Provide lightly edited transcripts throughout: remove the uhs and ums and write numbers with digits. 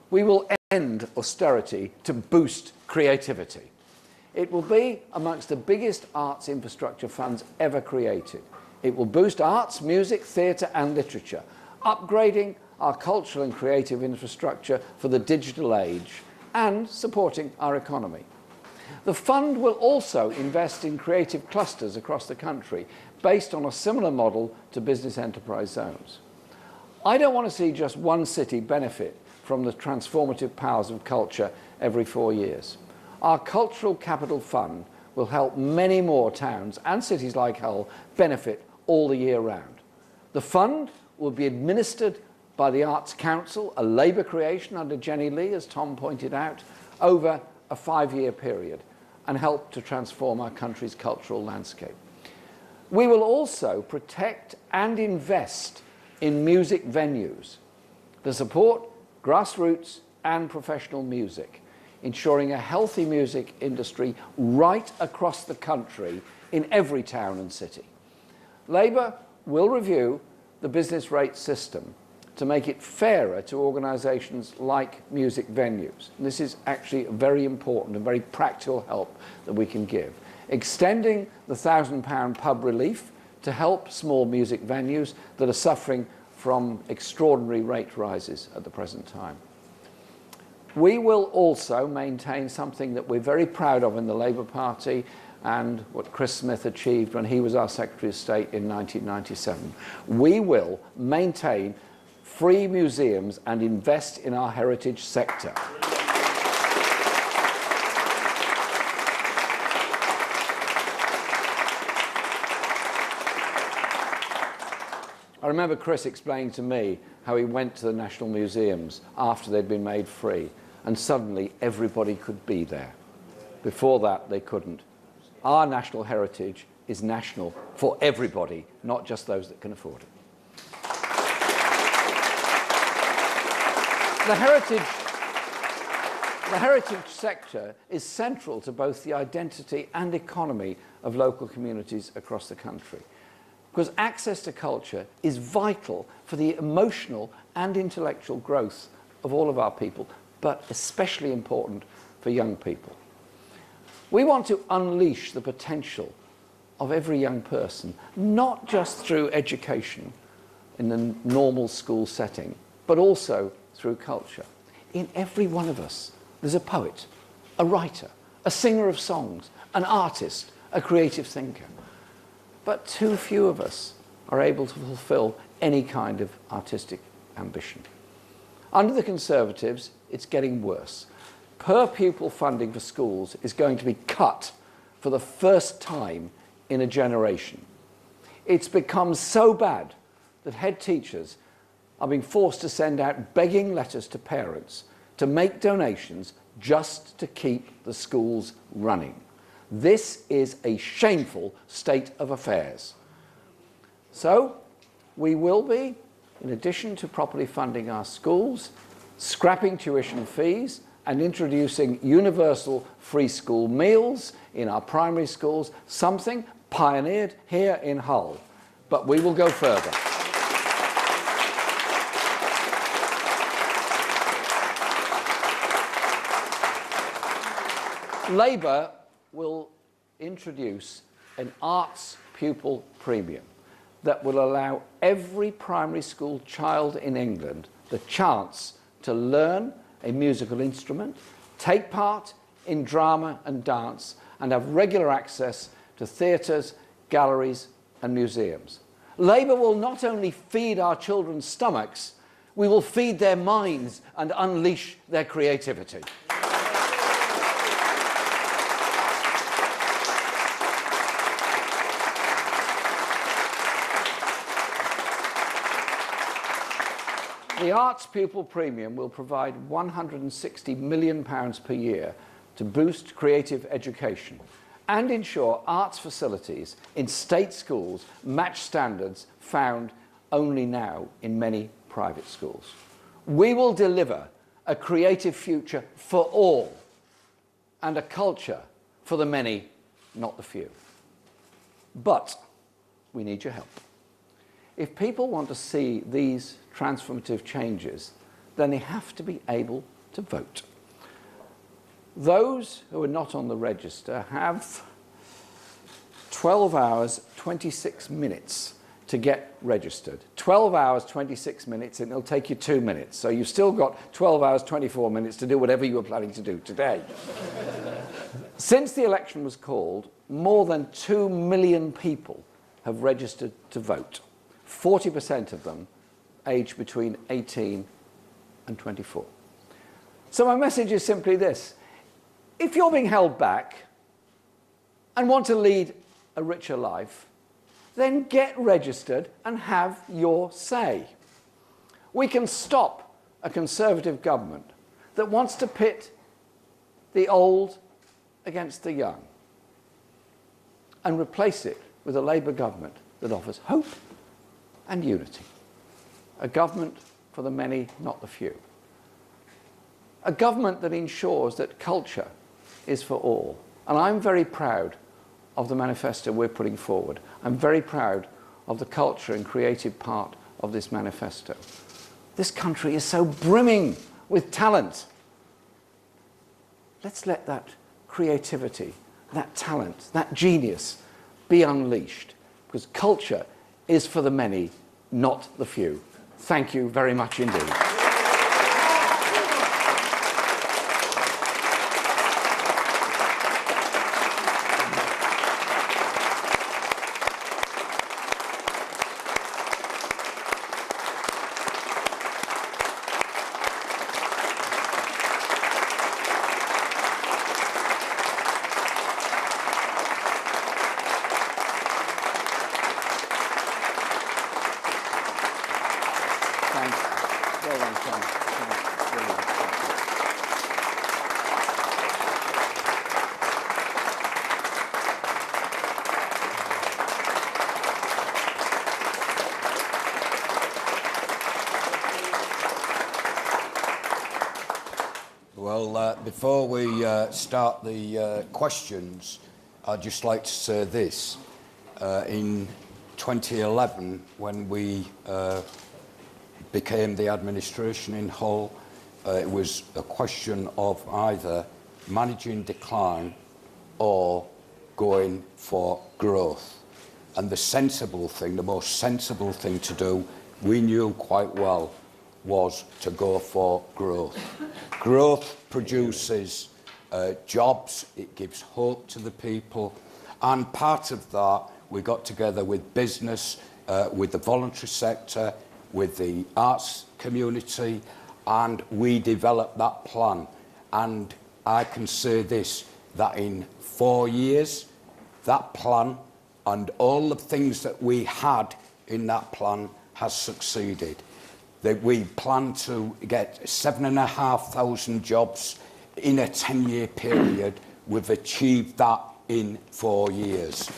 We will end austerity to boost creativity. It will be amongst the biggest arts infrastructure funds ever created. It will boost arts, music, theatre and literature, upgrading our cultural and creative infrastructure for the digital age and supporting our economy. The fund will also invest in creative clusters across the country based on a similar model to business enterprise zones. I don't want to see just one city benefit from the transformative powers of culture every 4 years. Our Cultural Capital Fund will help many more towns and cities like Hull benefit all the year round. The fund will be administered by the Arts Council, a Labour creation under Jenny Lee, as Tom pointed out, over a 5-year period, and help to transform our country's cultural landscape. We will also protect and invest in music venues to support grassroots and professional music, ensuring a healthy music industry right across the country in every town and city. Labour will review the business rate system to make it fairer to organisations like music venues. And this is actually very important and very practical help that we can give. Extending the £1,000 pub relief to help small music venues that are suffering from extraordinary rate rises at the present time. We will also maintain something that we're very proud of in the Labour Party and what Chris Smith achieved when he was our Secretary of State in 1997. We will maintain free museums and invest in our heritage sector. I remember Chris explaining to me how he went to the national museums after they'd been made free, and suddenly everybody could be there. Before that, they couldn't. Our national heritage is national for everybody, not just those that can afford it. The heritage sector is central to both the identity and economy of local communities across the country, because access to culture is vital for the emotional and intellectual growth of all of our people, but especially important for young people. We want to unleash the potential of every young person, not just through education in the normal school setting, but also through culture. In every one of us, there's a poet, a writer, a singer of songs, an artist, a creative thinker. But too few of us are able to fulfill any kind of artistic ambition. Under the Conservatives, it's getting worse. Per pupil funding for schools is going to be cut for the first time in a generation. It's become so bad that head teachers are being forced to send out begging letters to parents to make donations just to keep the schools running. This is a shameful state of affairs. So, we will be, in addition to properly funding our schools, scrapping tuition fees and introducing universal free school meals in our primary schools, something pioneered here in Hull. But we will go further. Labour will introduce an arts pupil premium that will allow every primary school child in England the chance to learn a musical instrument, take part in drama and dance, and have regular access to theatres, galleries and museums. Labour will not only feed our children's stomachs, we will feed their minds and unleash their creativity. The Arts Pupil Premium will provide £160 million per year to boost creative education and ensure arts facilities in state schools match standards found only now in many private schools. We will deliver a creative future for all and a culture for the many, not the few. But we need your help. If people want to see these transformative changes, then they have to be able to vote. Those who are not on the register have 12 hours, 26 minutes to get registered. 12 hours, 26 minutes, and it'll take you 2 minutes. So you've still got 12 hours, 24 minutes to do whatever you were planning to do today. Since the election was called, more than 2 million people have registered to vote. 40% of them aged between 18 and 24. So my message is simply this. If you're being held back and want to lead a richer life, then get registered and have your say. We can stop a Conservative government that wants to pit the old against the young and replace it with a Labour government that offers hope and unity. A government for the many, not the few. A government that ensures that culture is for all. And I'm very proud of the manifesto we're putting forward. I'm very proud of the culture and creative part of this manifesto. This country is so brimming with talent. Let's let that creativity, that talent, that genius be unleashed, because culture is for the many, not the few. Thank you very much indeed. Well, before we start the questions, I'd just like to say this. In 2011, when we became the administration in Hull, it was a question of either managing decline or going for growth. And the sensible thing, the most sensible thing to do, we knew quite well, was to go for growth. Growth produces jobs, it gives hope to the people, and part of that we got together with business, with the voluntary sector, with the arts community, and we developed that plan. And I can say this, that in 4 years, that plan and all the things that we had in that plan has succeeded. That we plan to get 7,500 jobs in a 10-year period. We've achieved that in 4 years.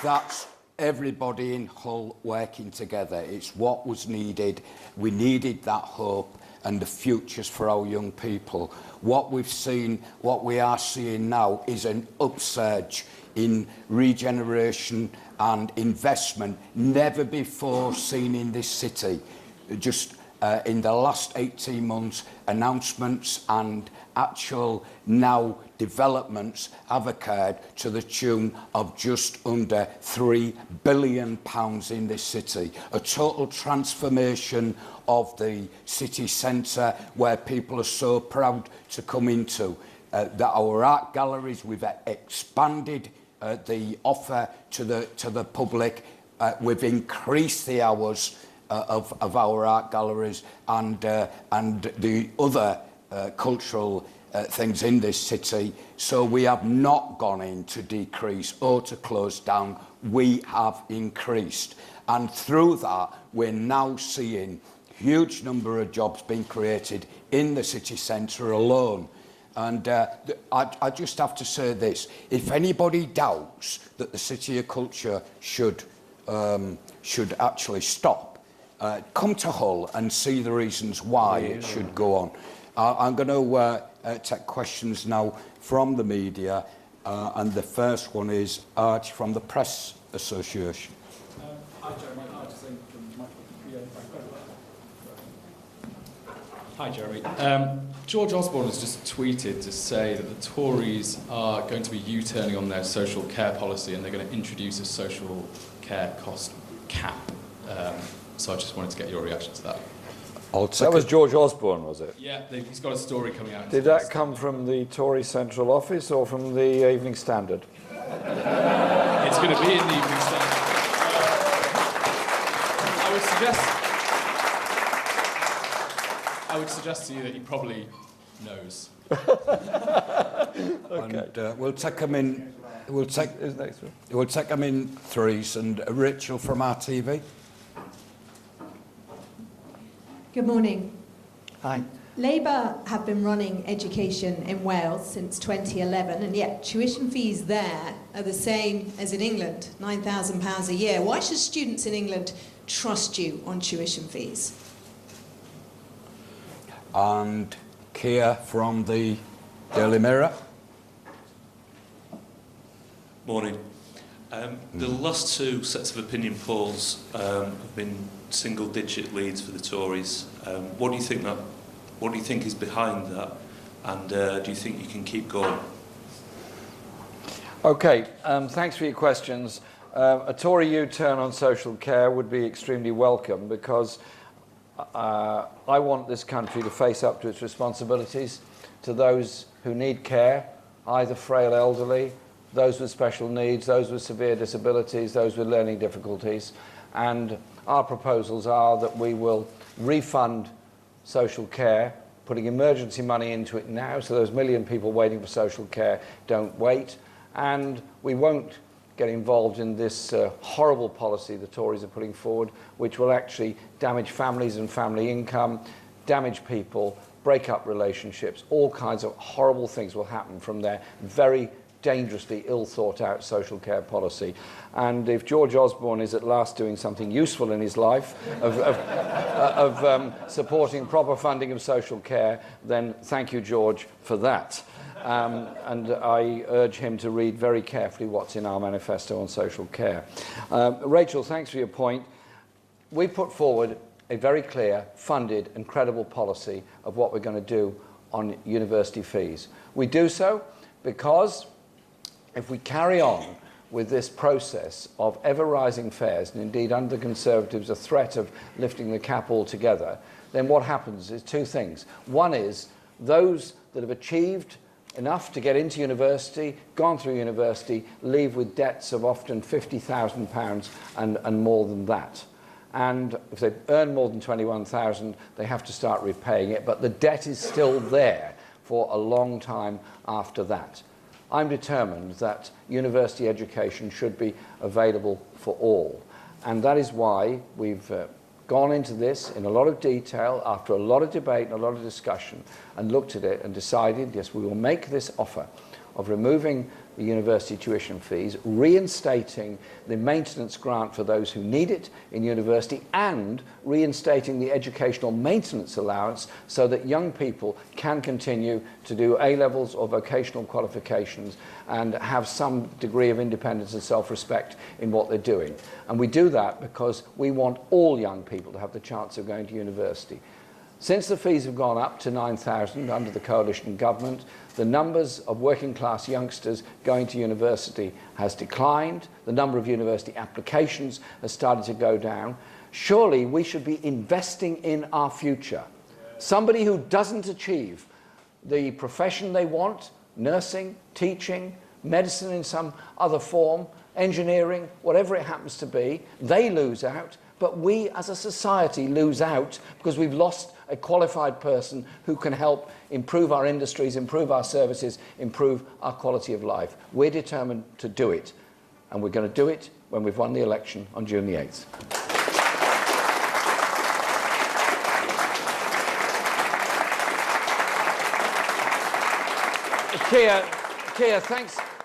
That's everybody in Hull working together. It's what was needed. We needed that hope and the futures for our young people. What we've seen, what we are seeing now is an upsurge in regeneration and investment never before seen in this city. Just in the last 18 months, announcements and actual now developments have occurred to the tune of just under £3 billion in this city. A total transformation of the city centre where people are so proud to come into. Our art galleries, we've expanded the offer to the public. We've increased the hours of our art galleries and the other cultural things in this city. So we have not gone in to decrease or to close down. We have increased. And through that, we're now seeing huge number of jobs being created in the city centre alone. And I just have to say this. If anybody doubts that the City of Culture should actually stop, come to Hull and see the reasons why it should go on. I'm going to take questions now from the media. And the first one is Arch from the Press Association. Hi, Jeremy. Hi, Jeremy. George Osborne has just tweeted to say that the Tories are going to be U-turning on their social care policy and they're going to introduce a social care cost cap. So I just wanted to get your reaction to that. That was George Osborne, was it? Yeah, he's got a story coming out. Did that come from the Tory Central Office or from the Evening Standard? It's going to be in the Evening Standard. I would suggest to you that he probably knows. Okay. And we'll take them in. We'll take them in threes. And Rachel from RTV. Good morning. Hi. Labour have been running education in Wales since 2011, and yet tuition fees there are the same as in England, £9,000 a year. Why should students in England trust you on tuition fees? And Keir from the Daily Mirror. Morning. The last two sets of opinion polls have been single-digit leads for the Tories. What do you think is behind that, and do you think you can keep going? Okay, thanks for your questions. A Tory U-turn on social care would be extremely welcome because I want this country to face up to its responsibilities to those who need care, either frail elderly, those with special needs, those with severe disabilities, those with learning difficulties. And our proposals are that we will refund social care, putting emergency money into it now so those million people waiting for social care don't wait. And we won't get involved in this horrible policy the Tories are putting forward, which will actually damage families and family income, damage people, break up relationships. All kinds of horrible things will happen from their very dangerously ill-thought-out social care policy. And if George Osborne is at last doing something useful in his life of supporting proper funding of social care, then thank you, George, for that. And I urge him to read very carefully what's in our manifesto on social care. Rachel, thanks for your point. We put forward a very clear, funded and credible policy of what we're going to do on university fees. We do so because if we carry on with this process of ever-rising fares, and indeed under the Conservatives a threat of lifting the cap altogether, then what happens is two things. One is those that have achieved enough to get into university, gone through university, leave with debts of often £50,000 and more than that. And if they earn more than 21,000, they have to start repaying it, but the debt is still there for a long time after that. I'm determined that university education should be available for all. And that is why we've gone into this in a lot of detail after a lot of debate and a lot of discussion and looked at it and decided, yes, we will make this offer of removing the university tuition fees, reinstating the maintenance grant for those who need it in university, and reinstating the educational maintenance allowance so that young people can continue to do A-levels or vocational qualifications and have some degree of independence and self-respect in what they're doing. And we do that because we want all young people to have the chance of going to university. Since the fees have gone up to 9,000 under the coalition government, the numbers of working class youngsters going to university has declined. The number of university applications has started to go down. Surely we should be investing in our future. Somebody who doesn't achieve the profession they want, nursing, teaching, medicine in some other form, engineering, whatever it happens to be, they lose out. But we as a society lose out because we've lost a qualified person who can help improve our industries, improve our services, improve our quality of life. We're determined to do it, and we're going to do it when we've won the election on June the 8th.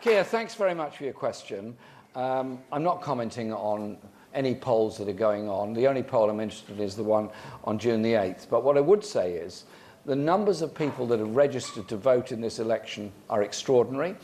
Keir, thanks very much for your question. I'm not commenting on any polls that are going on. The only poll I'm interested in is the one on June the 8th. But what I would say is The numbers of people that have registered to vote in this election are extraordinary.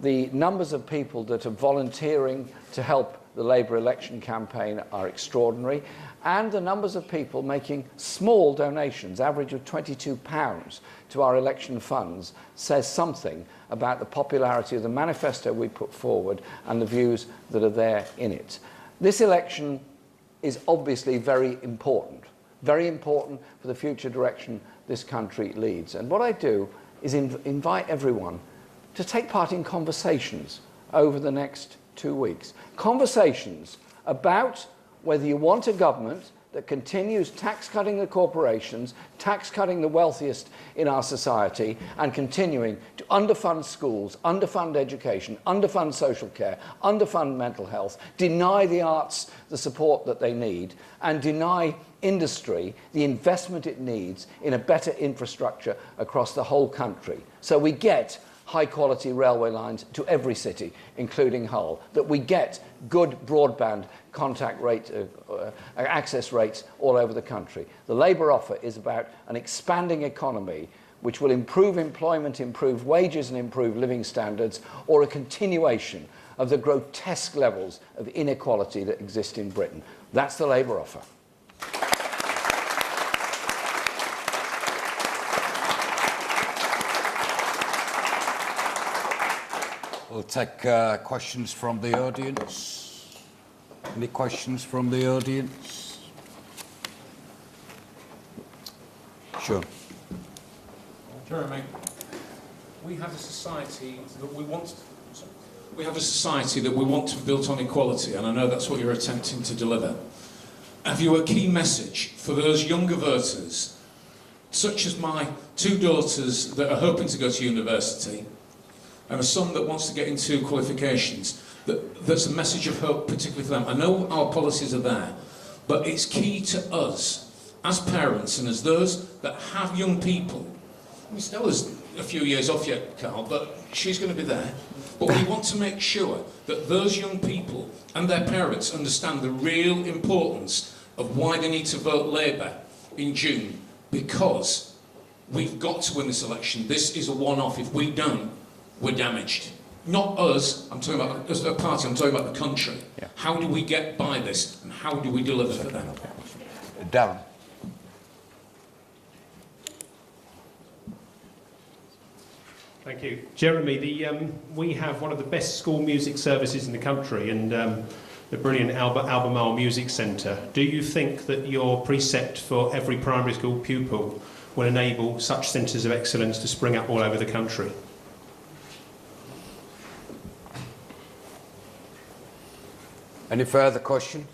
The numbers of people that are volunteering to help the Labour election campaign are extraordinary. And the numbers of people making small donations, average of £22, to our election funds, says something about the popularity of the manifesto we put forward and the views that are there in it. This election is obviously very important for the future direction this country leads. And what I do is invite everyone to take part in conversations over the next 2 weeks. Conversations about whether you want a government that continues tax-cutting the corporations, tax-cutting the wealthiest in our society, and continuing to underfund schools, underfund education, underfund social care, underfund mental health, deny the arts the support that they need, and deny industry the investment it needs in a better infrastructure across the whole country. So we get high-quality railway lines to every city, including Hull, that we get good broadband contact rate, access rates all over the country. The Labour offer is about an expanding economy which will improve employment, improve wages and improve living standards, or a continuation of the grotesque levels of inequality that exist in Britain. That's the Labour offer. We'll take questions from the audience. Any questions from the audience? Sure. Jeremy, we have a society that we want. We have a society that we want to build on equality, and I know that's what you're attempting to deliver. Have you a key message for those younger voters, such as my 2 daughters that are hoping to go to university, and a son that wants to get into qualifications, that's a message of hope, particularly for them? I know our policies are there, but it's key to us, as parents and as those that have young people. I mean, Stella's a few years off yet, Carl, but she's going to be there. But we want to make sure that those young people and their parents understand the real importance of why they need to vote Labour in June, because we've got to win this election. This is a one-off. If we don't, we're damaged. Not us, I'm talking about as a party, I'm talking about the country. Yeah. How do we get by this, and how do we deliver for them? Darren. Thank you. Jeremy, we have one of the best school music services in the country, and the brilliant Albemarle Music Centre. Do you think that your precept for every primary school pupil will enable such centres of excellence to spring up all over the country? Any further questions?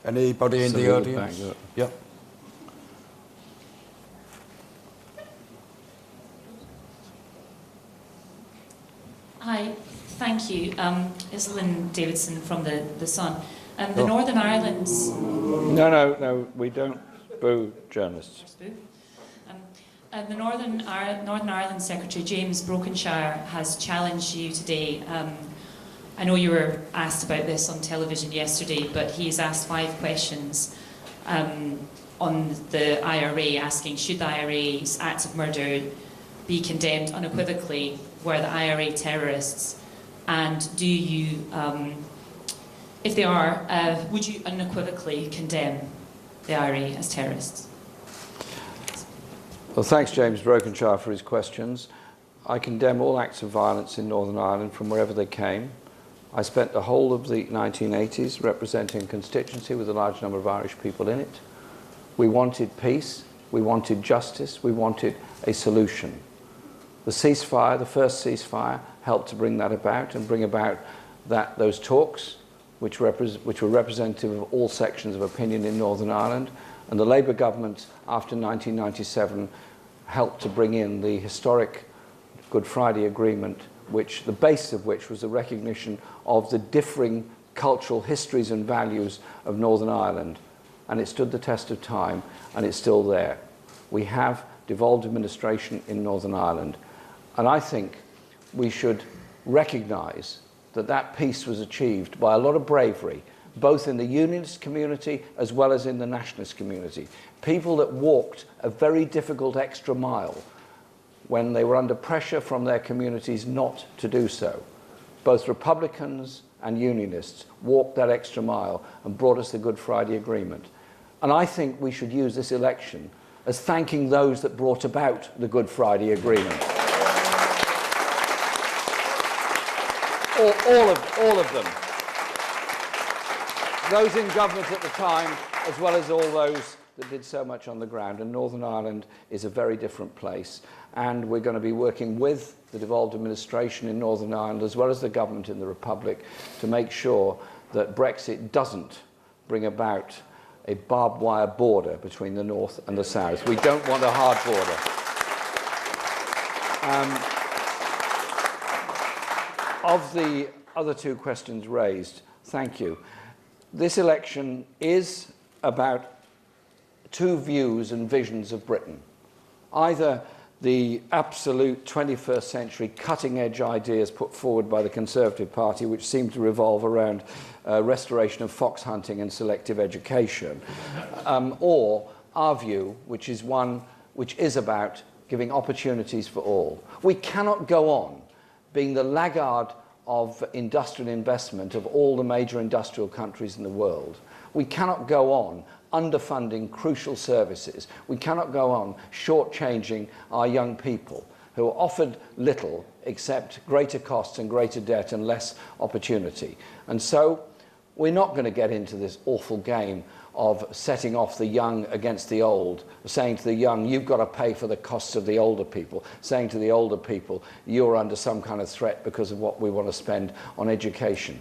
Anybody in the audience? Yeah. Hi, thank you. It's Lynn Davidson from the Sun. The Northern Ireland... No, we don't boo journalists. The Northern Ireland Secretary, James Brokenshire, has challenged you today. I know you were asked about this on television yesterday, but he's asked 5 questions on the IRA, asking, should the IRA's acts of murder be condemned unequivocally? Were the IRA terrorists? And do you, if they are, would you unequivocally condemn the IRA as terrorists? Well, thanks, James Brokenshire, for his questions. I condemn all acts of violence in Northern Ireland from wherever they came. I spent the whole of the 1980s representing a constituency with a large number of Irish people in it. We wanted peace, we wanted justice, we wanted a solution. The ceasefire, the first ceasefire, helped to bring that about and bring about those talks, which were representative of all sections of opinion in Northern Ireland. And the Labour government, after 1997, helped to bring in the historic Good Friday Agreement, which the basis of which was the recognition of the differing cultural histories and values of Northern Ireland. And it stood the test of time, and it's still there. We have devolved administration in Northern Ireland. And I think we should recognise that that peace was achieved by a lot of bravery, both in the unionist community as well as in the nationalist community. People that walked a very difficult extra mile when they were under pressure from their communities not to do so. Both Republicans and Unionists walked that extra mile and brought us the Good Friday Agreement. And I think we should use this election as thanking those that brought about the Good Friday Agreement. All of them. Those in government at the time, as well as all those that did so much on the ground. And Northern Ireland is a very different place. And we're going to be working with the devolved administration in Northern Ireland, as well as the government in the Republic, to make sure that Brexit doesn't bring about a barbed wire border between the north and the south. We don't want a hard border. Of the other two questions raised, thank you. This election is about two views and visions of Britain. Either the absolute 21st century cutting-edge ideas put forward by the Conservative Party, which seem to revolve around restoration of fox hunting and selective education, or our view, which is one which is about giving opportunities for all. We cannot go on being the laggard of industrial investment of all the major industrial countries in the world. We cannot go on underfunding crucial services. We cannot go on shortchanging our young people who are offered little except greater costs and greater debt and less opportunity. And so we're not going to get into this awful game of setting off the young against the old, saying to the young, you've got to pay for the costs of the older people, saying to the older people, you're under some kind of threat because of what we want to spend on education.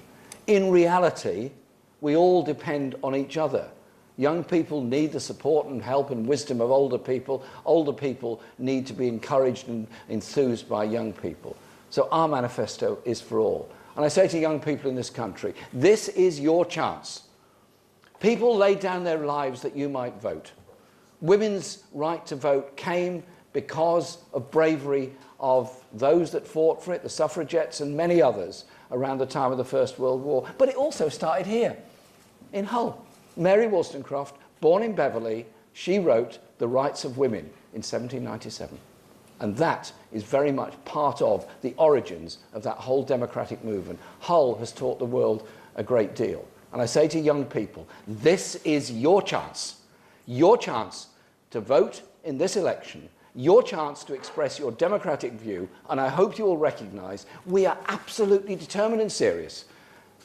In reality, we all depend on each other. Young people need the support and help and wisdom of older people. Older people need to be encouraged and enthused by young people. So our manifesto is for all. And I say to young people in this country, this is your chance. People laid down their lives that you might vote. Women's right to vote came because of bravery of those that fought for it, the suffragettes and many others around the time of the First World War. But it also started here, in Hull. Mary Wollstonecraft, born in Beverley, she wrote The Rights of Women in 1797. And that is very much part of the origins of that whole democratic movement. Hull has taught the world a great deal. And I say to young people, this is your chance to vote in this election, your chance to express your democratic view, and I hope you will recognise we are absolutely determined and serious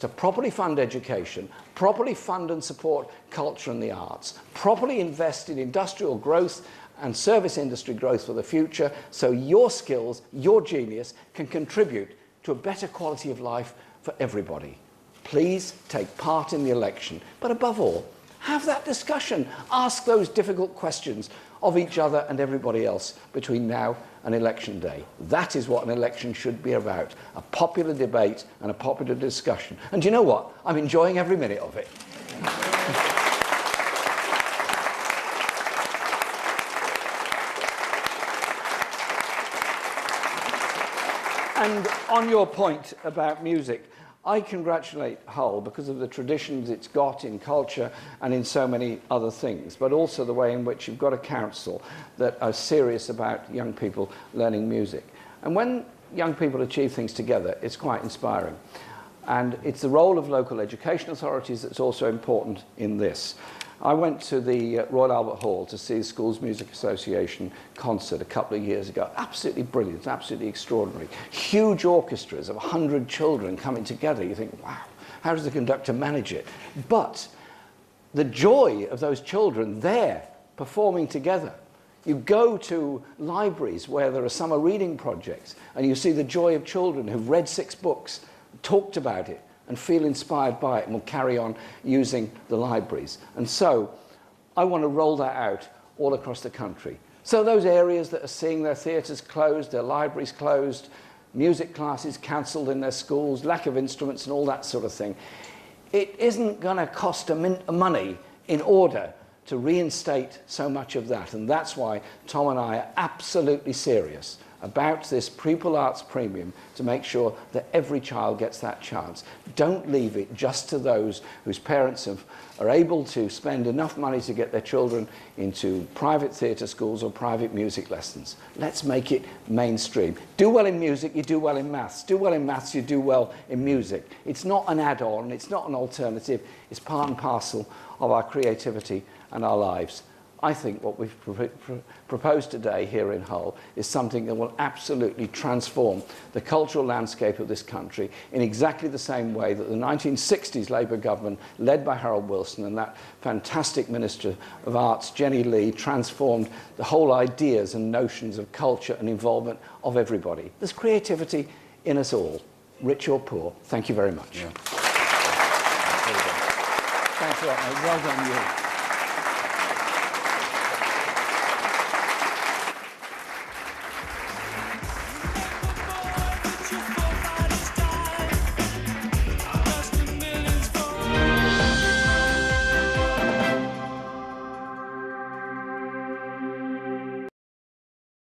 to properly fund education, properly fund and support culture and the arts, properly invest in industrial growth and service industry growth for the future, so your skills, your genius can contribute to a better quality of life for everybody. Please take part in the election, but above all, have that discussion. Ask those difficult questions of each other and everybody else between now and election day. That is what an election should be about, a popular debate and a popular discussion. And do you know what? I'm enjoying every minute of it. And on your point about music, I congratulate Hull because of the traditions it's got in culture and in so many other things, but also the way in which you've got a council that are serious about young people learning music. And when young people achieve things together, it's quite inspiring. And it's the role of local education authorities that's also important in this. I went to the Royal Albert Hall to see the Schools Music Association concert a couple of years ago. Absolutely brilliant, absolutely extraordinary. Huge orchestras of 100 children coming together. You think, wow, how does the conductor manage it? But the joy of those children there performing together. You go to libraries where there are summer reading projects and you see the joy of children who've read 6 books, talked about it, and feel inspired by it and will carry on using the libraries. And so I want to roll that out all across the country. So those areas that are seeing their theatres closed, their libraries closed, music classes cancelled in their schools, lack of instruments and all that sort of thing, it isn't going to cost a mint of money in order to reinstate so much of that. And that's why Tom and I are absolutely serious about this pupil arts premium to make sure that every child gets that chance. Don't leave it just to those whose parents are able to spend enough money to get their children into private theatre schools or private music lessons. Let's make it mainstream. Do well in music, you do well in maths. Do well in maths, you do well in music. It's not an add-on, it's not an alternative, it's part and parcel of our creativity and our lives. I think what we've proposed today here in Hull is something that will absolutely transform the cultural landscape of this country in exactly the same way that the 1960s Labour government, led by Harold Wilson and that fantastic Minister of Arts, Jenny Lee, transformed the whole ideas and notions of culture and involvement of everybody. There's creativity in us all, rich or poor. Thank you very much. Yeah. Thanks a lot, mate. Well done, you.